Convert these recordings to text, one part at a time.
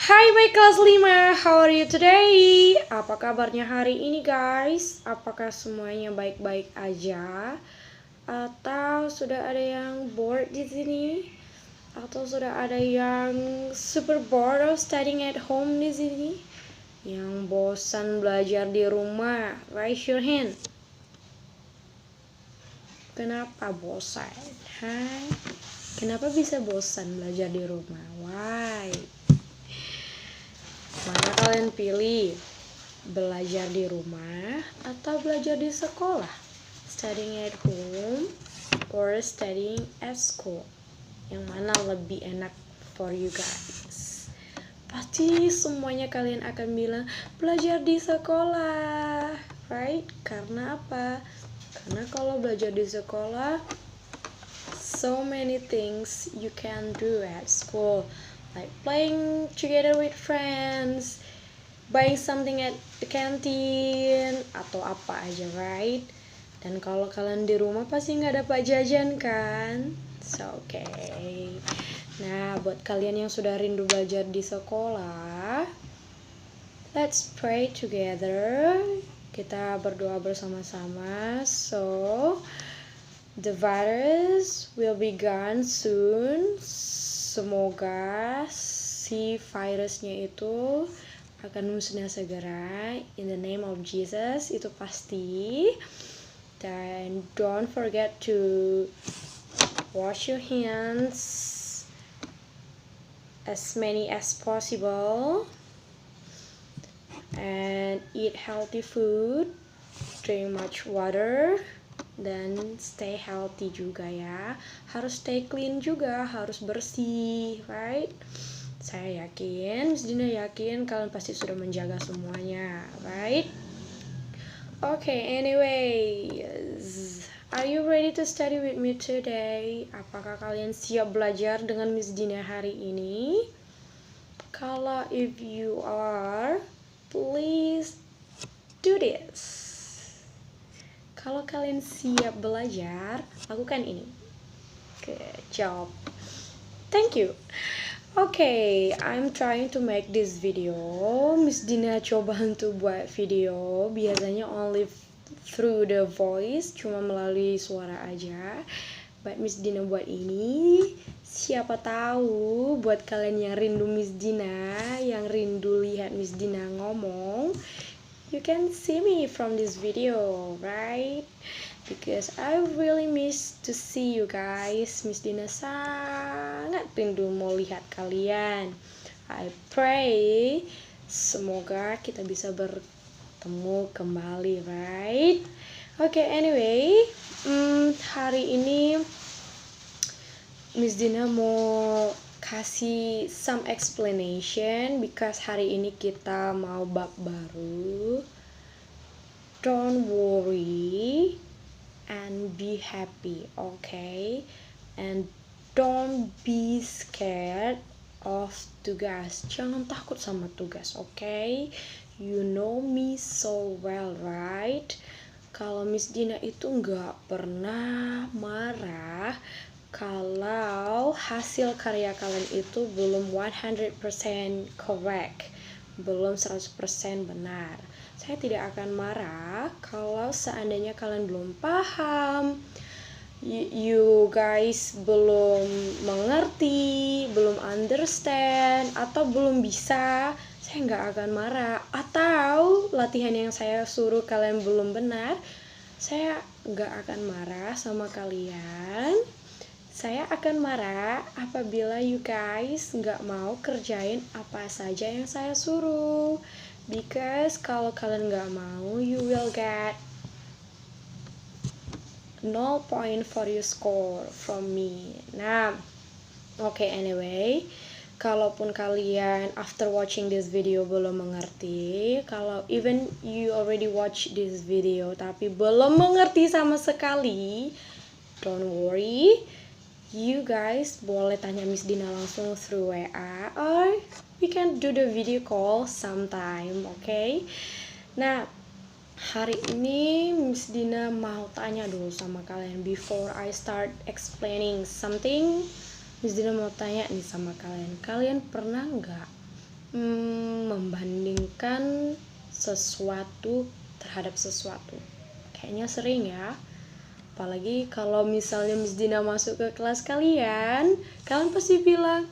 Hai my kelas 5, how are you today? Apa kabarnya hari ini guys? Apakah semuanya baik-baik aja? Atau sudah ada yang bored di sini? Atau sudah ada yang super bored of studying at home di sini? Yang bosan belajar di rumah? Raise your hand. Kenapa bosan? Hai, kenapa bisa bosan belajar di rumah? Why? Mana kalian pilih? Belajar di rumah atau belajar di sekolah? Studying at home or studying at school? Yang mana lebih enak for you guys? Pasti semuanya kalian akan bilang belajar di sekolah, right? Karena apa? Karena kalau belajar di sekolah, so many things you can do at school, like playing together with friends, buying something at the canteen, atau apa aja, right? Dan kalau kalian di rumah pasti nggak dapat jajan kan? So, okay. Nah, buat kalian yang sudah rindu belajar di sekolah, let's pray together. Kita berdoa bersama-sama. So, the virus will be gone soon. Semoga si virusnya itu akan musnah segera. In the name of Jesus, itu pasti. Dan don't forget to wash your hands as many as possible. And eat healthy food. Drink much water. Dan stay healthy juga ya. Harus stay clean juga, harus bersih, right? Saya yakin, Miss Dina yakin kalian pasti sudah menjaga semuanya, right? Okay, anyways, are you ready to study with me today? Apakah kalian siap belajar dengan Miss Dina hari ini? Kalau if you are, please do this. Kalau kalian siap belajar, lakukan ini. Good job. Thank you. Okay, I'm trying to make this video. Miss Dina coba untuk buat video. Biasanya only through the voice, cuma melalui suara aja. But Miss Dina buat ini. Siapa tahu buat kalian yang rindu Miss Dina, yang rindu lihat Miss Dina ngomong, you can see me from this video, right? Because I really miss to see you guys. Miss Dina sangat rindu mau lihat kalian. I pray semoga kita bisa bertemu kembali, right? Okay, anyway, hari ini Miss Dina mau kasih some explanation because hari ini kita mau bab baru. Don't worry and be happy, okay? And don't be scared of tugas. Jangan takut sama tugas, okay? You know me so well, right? Kalau Miss Dina itu nggak pernah marah kalau hasil karya kalian itu belum 100% correct, belum 100% benar. Saya tidak akan marah kalau seandainya kalian belum paham, you guys belum mengerti, belum understand, atau belum bisa. Saya nggak akan marah. Atau latihan yang saya suruh kalian belum benar, saya nggak akan marah sama kalian. Saya akan marah apabila you guys nggak mau kerjain apa saja yang saya suruh. Because kalau kalian nggak mau, you will get 0 point for your score from me. Nah, okay, anyway, kalaupun kalian after watching this video belum mengerti, kalau even you already watch this video tapi belum mengerti sama sekali, don't worry. You guys boleh tanya Miss Dina langsung through WA or we can do the video call sometime, okay? Nah, hari ini Miss Dina mau tanya dulu sama kalian before I start explaining something. Miss Dina mau tanya nih sama kalian. Kalian pernah nggak membandingkan sesuatu terhadap sesuatu. Kayaknya sering ya. Apalagi kalau misalnya Miss Dina masuk ke kelas kalian pasti bilang,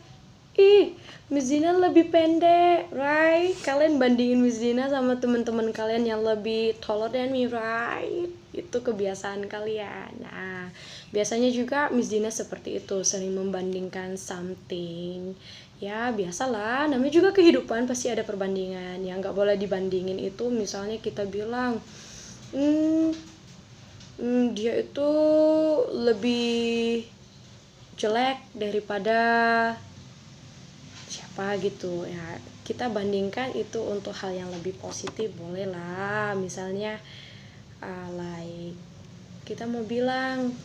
ih, Miss Dina lebih pendek, right? Kalian bandingin Miss Dina sama teman-teman kalian yang lebih taller than me, right? Itu kebiasaan kalian. Nah, biasanya juga Miss Dina seperti itu, sering membandingkan something. Ya, biasalah, namanya juga kehidupan pasti ada perbandingan. Yang nggak boleh dibandingin itu misalnya kita bilang, dia itu lebih jelek daripada siapa gitu ya. Kita bandingkan itu untuk hal yang lebih positif, boleh lah. Misalnya like kita mau bilang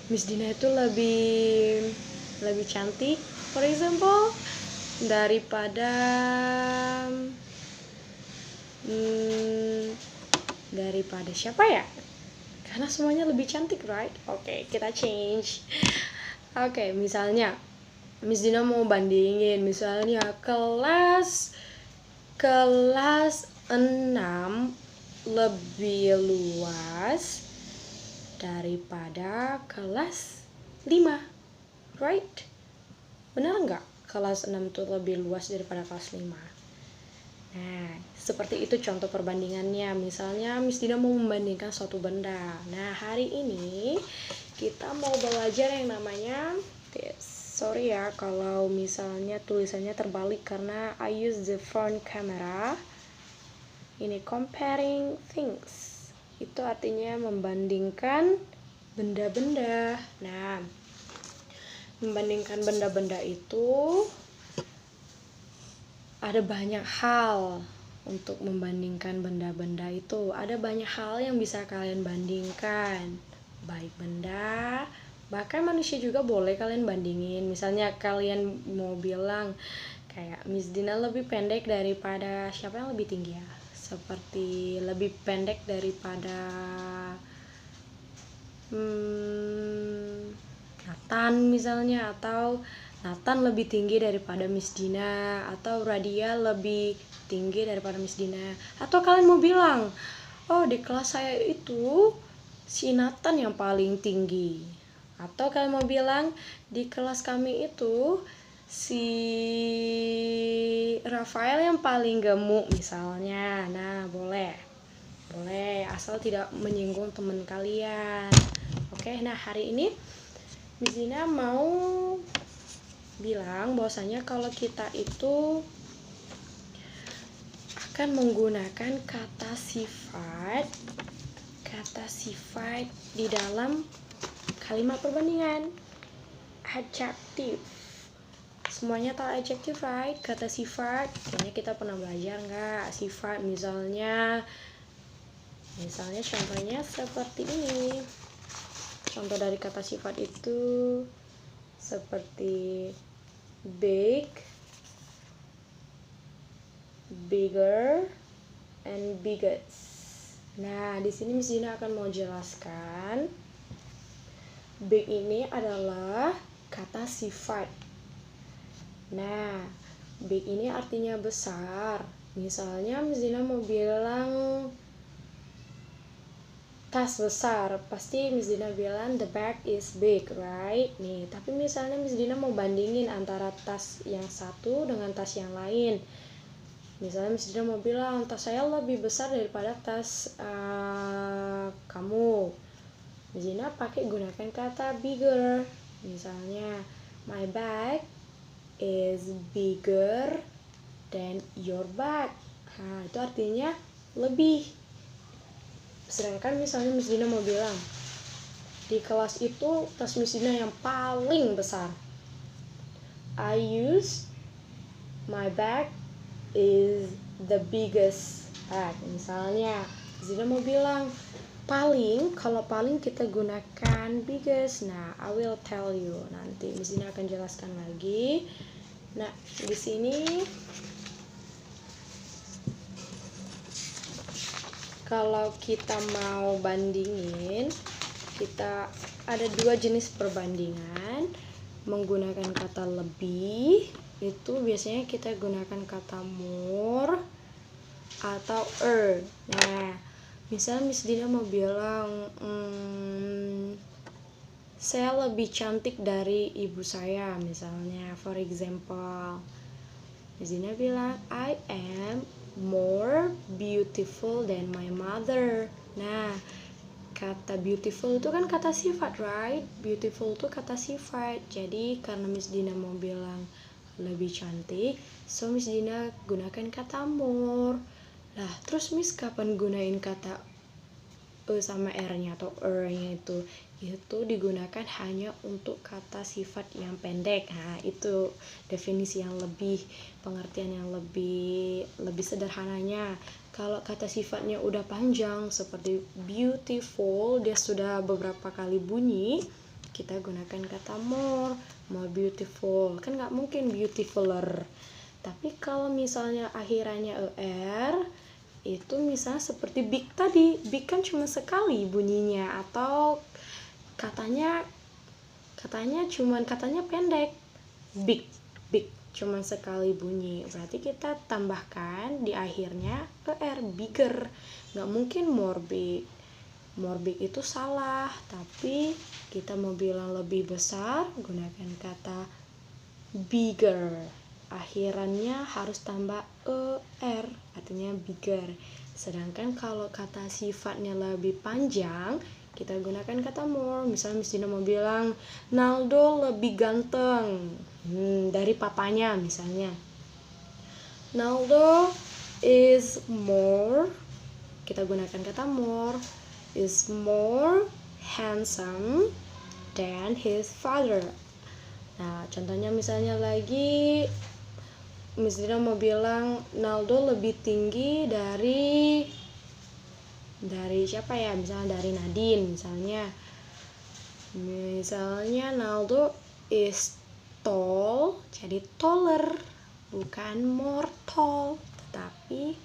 Miss Dina itu lebih cantik, for example, daripada siapa ya? Karena semuanya lebih cantik, right? Oke, kita change. Oke, misalnya Miss Dina mau bandingin misalnya kelas 6 lebih luas daripada kelas 5, right? Benar nggak? Kelas 6 itu lebih luas daripada kelas 5. Nah, seperti itu contoh perbandingannya. Misalnya Miss Dina mau membandingkan suatu benda. Nah, hari ini kita mau belajar yang namanya sorry ya kalau misalnya tulisannya terbalik karena I use the front camera. Ini comparing things. Itu artinya membandingkan benda-benda. Nah, membandingkan benda-benda itu ada banyak hal untuk membandingkan benda-benda itu. Ada banyak hal yang bisa kalian bandingkan. Baik benda, bahkan manusia juga boleh kalian bandingin. Misalnya kalian mau bilang kayak Miss Dina lebih pendek daripada siapa yang lebih tinggi ya? Seperti lebih pendek daripada Nathan misalnya, atau Nathan lebih tinggi daripada Miss Dina, atau Radia lebih tinggi daripada Miss Dina. Atau kalian mau bilang, oh di kelas saya itu si Nathan yang paling tinggi. Atau kalian mau bilang di kelas kami itu si Rafael yang paling gemuk misalnya. Nah, boleh asal tidak menyinggung teman kalian. Oke, nah hari ini Miss Dina mau bilang bahwasanya kalau kita itu akan menggunakan kata sifat di dalam kalimat perbandingan. Adjektif. Semuanya tahu adjektif, right? Kata sifat, kayaknya kita pernah belajar nggak? Sifat misalnya contohnya seperti ini. Contoh dari kata sifat itu seperti big, bigger, and biggest. Nah, di sini Miss Dina akan mau jelaskan big ini adalah kata sifat. Nah, big ini artinya besar. Misalnya Miss Dina mau bilang tas besar, pasti Miss Dina bilang the bag is big, right? Nih, tapi misalnya Miss Dina mau bandingin antara tas yang satu dengan tas yang lain. Misalnya Miss Dina mau bilang tas saya lebih besar daripada tas kamu. Miss Dina pakai gunakan kata bigger. Misalnya my bag is bigger than your bag. Nah, itu artinya lebih. Sedangkan misalnya Miss Dina mau bilang di kelas itu tas Miss Dina yang paling besar. I use my bag is the biggest bag. Misalnya Miss Dina mau bilang paling, kalau paling kita gunakan biggest. Nah, I will tell you nanti. Miss Dina akan jelaskan lagi. Nah, di sini kalau kita mau bandingin, kita ada dua jenis perbandingan. Menggunakan kata lebih, itu biasanya kita gunakan kata more. atau Nah, misal Miss Dina mau bilang saya lebih cantik dari ibu saya, misalnya, for example. Miss Dina bilang, I am more beautiful than my mother. Nah, kata beautiful itu kan kata sifat, right? Beautiful itu kata sifat. Jadi karena Miss Dina mau bilang lebih cantik, so Miss Dina gunakan kata more. Lah, terus Miss kapan gunain kata sama R-nya atau nya itu digunakan hanya untuk kata sifat yang pendek. Nah, itu definisi yang lebih, pengertian yang lebih sederhananya. Kalau kata sifatnya udah panjang seperti beautiful, dia sudah beberapa kali bunyi, kita gunakan kata more beautiful. Kan nggak mungkin beautifuler. Tapi kalau misalnya akhirannya er, itu misalnya seperti big tadi, big kan cuma sekali bunyinya, atau katanya pendek, big cuma sekali bunyi, berarti kita tambahkan di akhirnya er, bigger. Nggak mungkin more big itu salah, tapi kita mau bilang lebih besar, gunakan kata bigger. Akhirannya harus tambah er, artinya bigger. Sedangkan kalau kata sifatnya lebih panjang, kita gunakan kata more. Misalnya Miss Dina mau bilang Naldo lebih ganteng dari papanya, misalnya. Naldo is more, kita gunakan kata more, is more handsome than his father. Nah, contohnya misalnya lagi Miss Dina mau bilang Naldo lebih tinggi dari siapa ya? Misalnya dari Nadine, misalnya Naldo is tall, jadi taller, bukan more tall, tetapi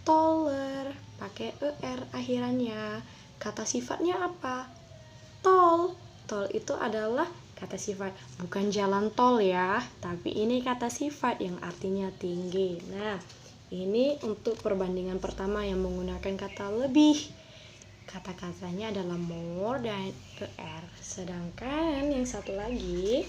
taller, pakai er akhirannya. Kata sifatnya apa? Tall itu adalah kata sifat, bukan jalan tol ya, tapi ini kata sifat yang artinya tinggi. Nah, ini untuk perbandingan pertama yang menggunakan kata lebih. Kata-katanya adalah more dan er. Sedangkan yang satu lagi,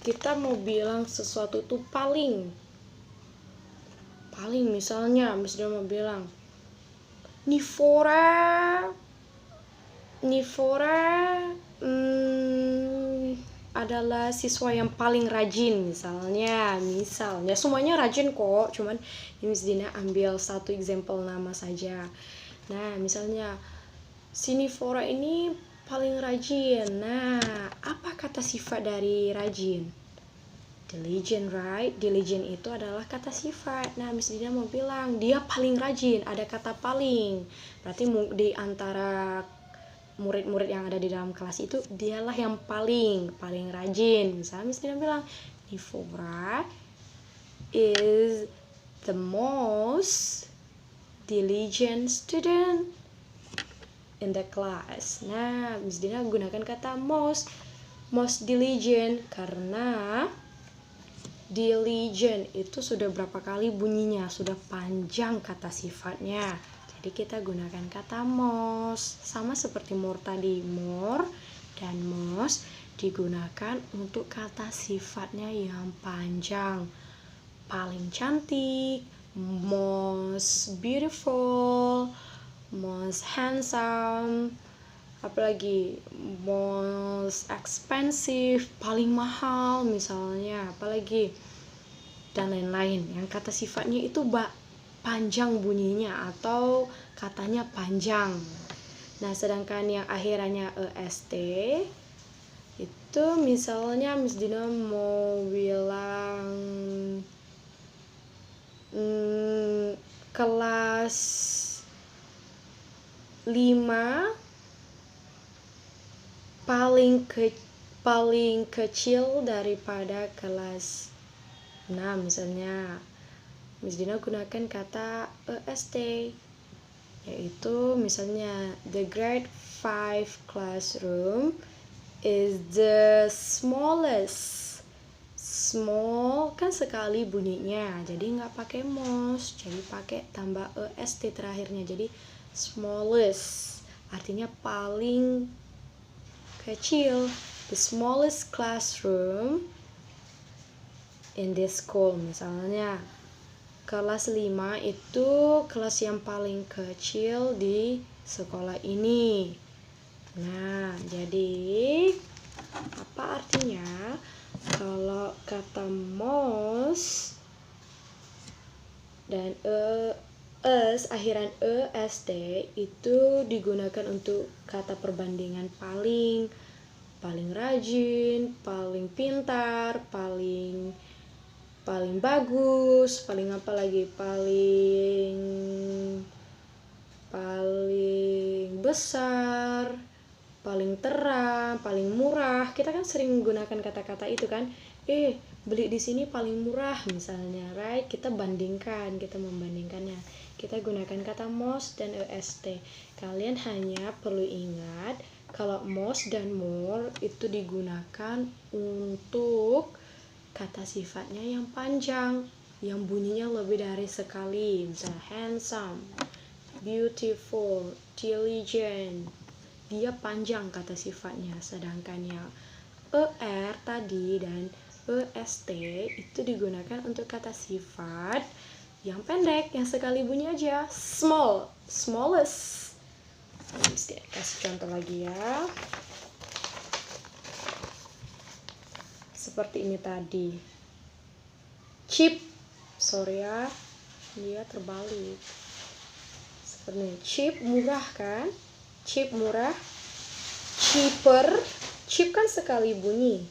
kita mau bilang sesuatu itu paling, misalnya Miss Dina mau bilang Nifora adalah siswa yang paling rajin, misalnya semuanya rajin kok, cuman Miss Dina ambil satu example nama saja. Nah, misalnya si Nifora ini paling rajin. Nah, apa kata sifat dari rajin? Diligent, right? Diligent itu adalah kata sifat. Nah, Miss Dina mau bilang dia paling rajin, ada kata paling. Berarti di antara murid-murid yang ada di dalam kelas itu, dialah yang paling rajin. Misalnya Miss Dina bilang Nifora is the most diligent student in the class. Nah, Miss Dina gunakan kata most diligent karena diligent itu sudah berapa kali bunyinya, sudah panjang kata sifatnya. Jadi kita gunakan kata most. Sama seperti more tadi, more dan most digunakan untuk kata sifatnya yang panjang. Paling cantik, most beautiful, most handsome, apalagi most expensive, paling mahal misalnya, apalagi, dan lain-lain. Yang kata sifatnya itu panjang bunyinya atau katanya panjang. Nah, sedangkan yang akhirannya est itu misalnya Miss Dina mau bilang kelas 5 paling kecil daripada kelas 6, misalnya Miss Dina gunakan kata est, yaitu misalnya the grade 5 classroom is the smallest Small kan sekali bunyinya, jadi nggak pakai most, jadi pakai tambah est terakhirnya, jadi smallest, artinya paling kecil. The smallest classroom in this school. Misalnya kelas 5 itu kelas yang paling kecil di sekolah ini. Nah, jadi apa artinya kalau kata most dan akhiran est itu digunakan untuk kata perbandingan paling rajin, paling pintar, paling bagus, paling apa lagi, paling besar, paling terang, paling murah. Kita kan sering menggunakan kata-kata itu kan. Beli di sini paling murah misalnya, right? Kita bandingkan, kita membandingkannya. Kita gunakan kata most dan est. Kalian hanya perlu ingat kalau most dan more itu digunakan untuk kata sifatnya yang panjang, yang bunyinya lebih dari sekali. Misalnya handsome, beautiful, diligent. Dia panjang kata sifatnya, sedangkan yang er tadi dan est itu digunakan untuk kata sifat yang pendek, yang sekali bunyi aja, small, smallest. Kasih contoh lagi ya, seperti ini tadi. Cheap, sorry ya, dia terbalik. Seperti ini, cheap, murah kan? Cheap, murah. Cheaper, cheap kan sekali bunyi,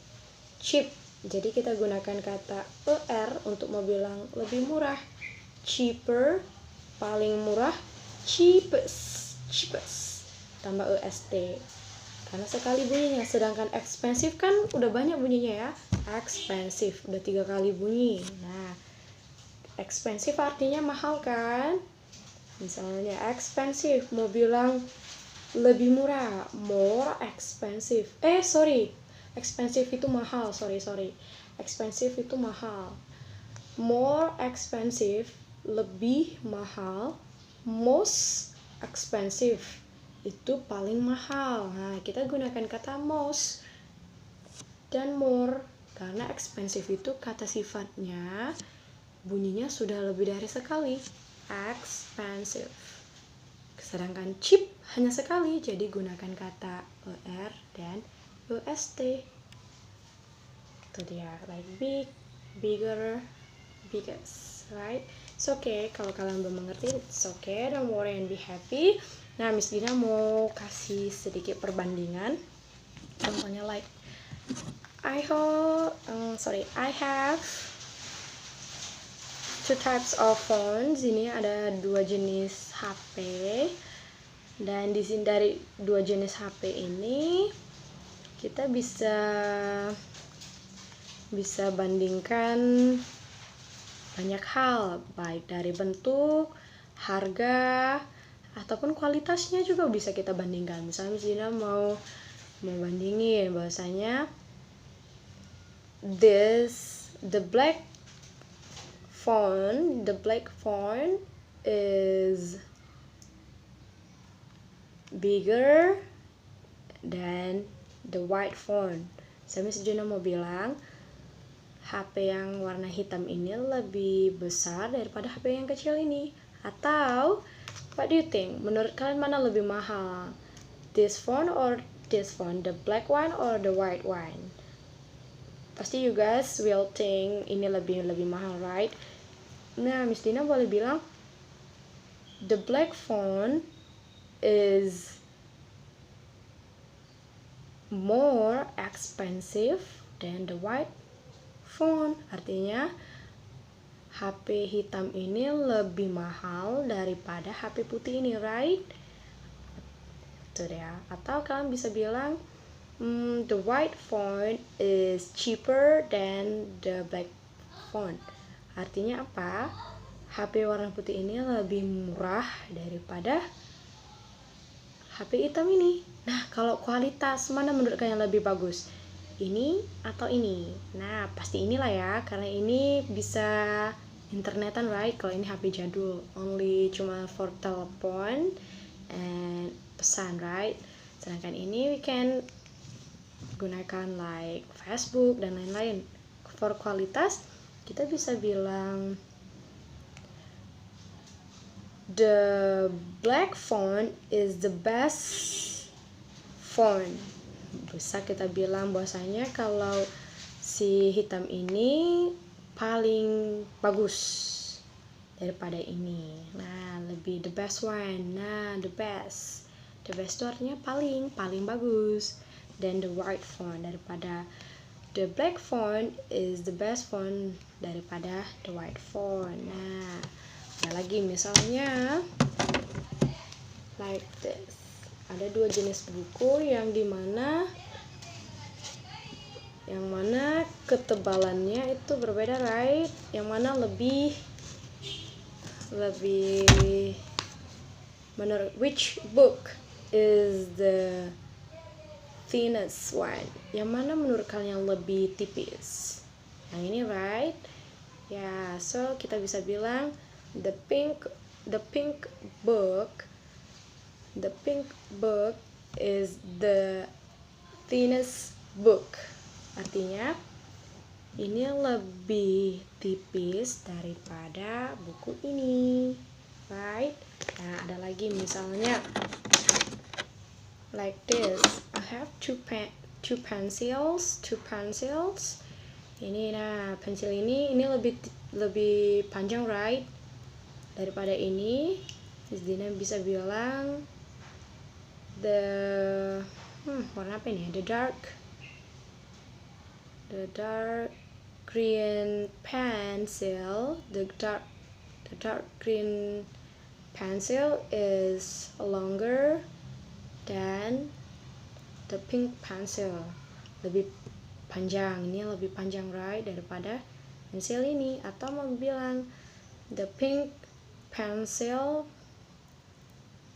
cheap, jadi kita gunakan kata er untuk mau bilang lebih murah. Cheaper, paling murah. Cheapest, tambah est karena sekali bunyinya. Sedangkan expensive kan udah banyak bunyinya ya, expensive udah 3 kali bunyi. Nah, expensive artinya mahal kan. Misalnya expensive mau bilang lebih murah, more expensive. Expensive itu mahal, sorry. Expensive itu mahal. More expensive, lebih mahal. Most expensive, itu paling mahal. Nah, kita gunakan kata most dan more karena expensive itu kata sifatnya bunyinya sudah lebih dari sekali, expensive. Sedangkan cheap hanya sekali, jadi gunakan kata er dan est. Itu dia, like big, bigger, biggest, right? It's okay kalau kalian belum mengerti, it's okay, don't worry and be happy. Nah, Miss Dina mau kasih sedikit perbandingan. Contohnya like I have two types of phones. Ini ada 2 jenis HP. Dan di sini dari 2 jenis HP ini kita bisa bandingkan banyak hal, baik dari bentuk, harga, ataupun kualitasnya juga bisa kita bandingkan. Misalnya Miss Dina mau bandingin bahwasanya the black phone is bigger than the white phone. Saya Miss Dina mau bilang HP yang warna hitam ini lebih besar daripada HP yang kecil ini. Atau what do you think? Menurut kalian mana lebih mahal? This phone or this phone? The black one or the white one? Pasti you guys will think ini lebih mahal, right? Nah, Miss Dina boleh bilang the black phone is more expensive than the white phone. Artinya HP hitam ini lebih mahal daripada HP putih ini, right? Itu dia. Atau kalian bisa bilang the white phone is cheaper than the black phone. Artinya apa? HP warna putih ini lebih murah daripada HP hitam ini. Nah, kalau kualitas mana menurut kalian lebih bagus? ini atau ini? Nah, pasti inilah ya, karena ini bisa internetan, right? Kalau ini HP jadul, only cuma for telepon and pesan, right? Sedangkan ini we can gunakan like Facebook dan lain-lain. For kualitas, kita bisa bilang the black font is the best font. Bisa kita bilang bahwasanya kalau si hitam ini paling bagus daripada ini. Nah, lebih the best one. Nah, the best itu artinya paling bagus. Dan the white font daripada the black font is the best font daripada the white font. Nah, ada lagi misalnya like this. Ada dua jenis buku yang mana ketebalannya itu berbeda, right? Yang mana lebih menurut which book is the thinnest one? Yang mana menurut kalian lebih tipis? Yang ini, right? Ya, so kita bisa bilang the pink book is the thinnest book. Artinya ini lebih tipis daripada buku ini, right? Nah, ada lagi misalnya like this. I have two pencils. Ini, nah, pensil ini lebih panjang, right? Daripada ini. Miss Dina bisa bilang warna apa ini? The dark green pencil. The dark green pencil is longer than the pink pencil. Lebih panjang, ini lebih panjang, right, daripada pensil ini. Atau mau bilang the pink pencil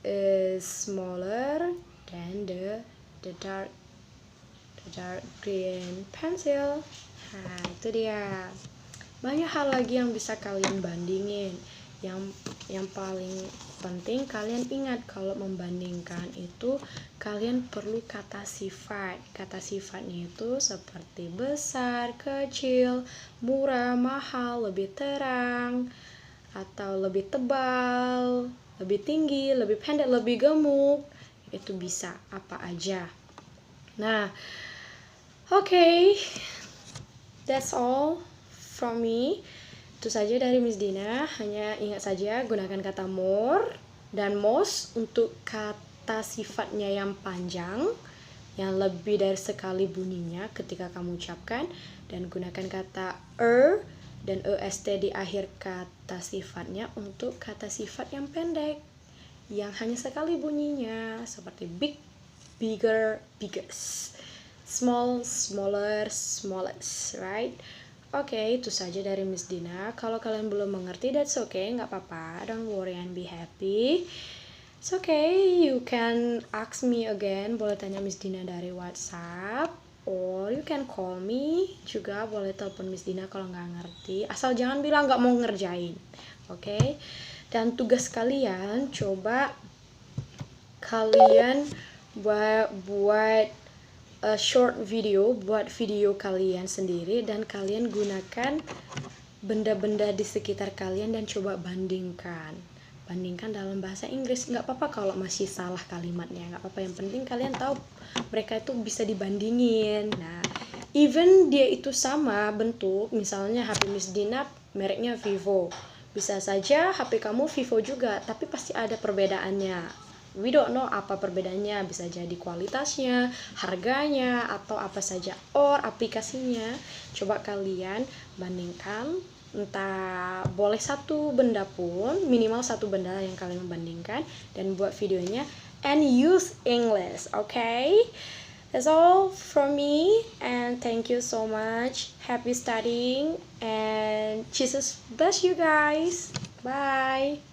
is smaller than the dark green pencil. Nah, itu dia. Banyak hal lagi yang bisa kalian bandingin. Yang paling penting kalian ingat, kalau membandingkan itu kalian perlu kata sifat. Kata sifatnya itu seperti besar, kecil, murah, mahal, lebih terang, atau lebih tebal, lebih tinggi, lebih pendek, lebih gemuk. Itu bisa apa aja. Nah, okay, that's all from me. Itu saja dari Miss Dina. Hanya ingat saja gunakan kata more dan most untuk kata sifatnya yang panjang, yang lebih dari sekali bunyinya ketika kamu ucapkan, dan gunakan kata dan est di akhir kata sifatnya untuk kata sifat yang pendek, yang hanya sekali bunyinya, seperti big, bigger, biggest, small, smaller, smallest, right? Oke, itu saja dari Miss Dina. Kalau kalian belum mengerti, that's okay, nggak apa-apa. Don't worry and be happy. It's okay, you can ask me again. Boleh tanya Miss Dina dari WhatsApp, or you can call me. Juga boleh telepon Miss Dina kalau nggak ngerti. Asal jangan bilang nggak mau ngerjain, oke? Dan tugas kalian, coba kalian buat short video, buat video kalian sendiri, dan kalian gunakan benda-benda di sekitar kalian dan coba bandingkan dalam bahasa Inggris. Nggak apa-apa kalau masih salah kalimatnya, nggak apa-apa, yang penting kalian tahu mereka itu bisa dibandingin. Nah, even dia itu sama bentuk, misalnya HP Miss Dina mereknya Vivo, bisa saja HP kamu Vivo juga, tapi pasti ada perbedaannya. We don't know apa perbedaannya, bisa jadi kualitasnya, harganya, atau apa saja, or aplikasinya. Coba kalian bandingkan, entah boleh satu benda pun, minimal satu benda yang kalian bandingkan, dan buat videonya, and use English, okay? That's all from me, and thank you so much. Happy studying, and Jesus bless you guys. Bye.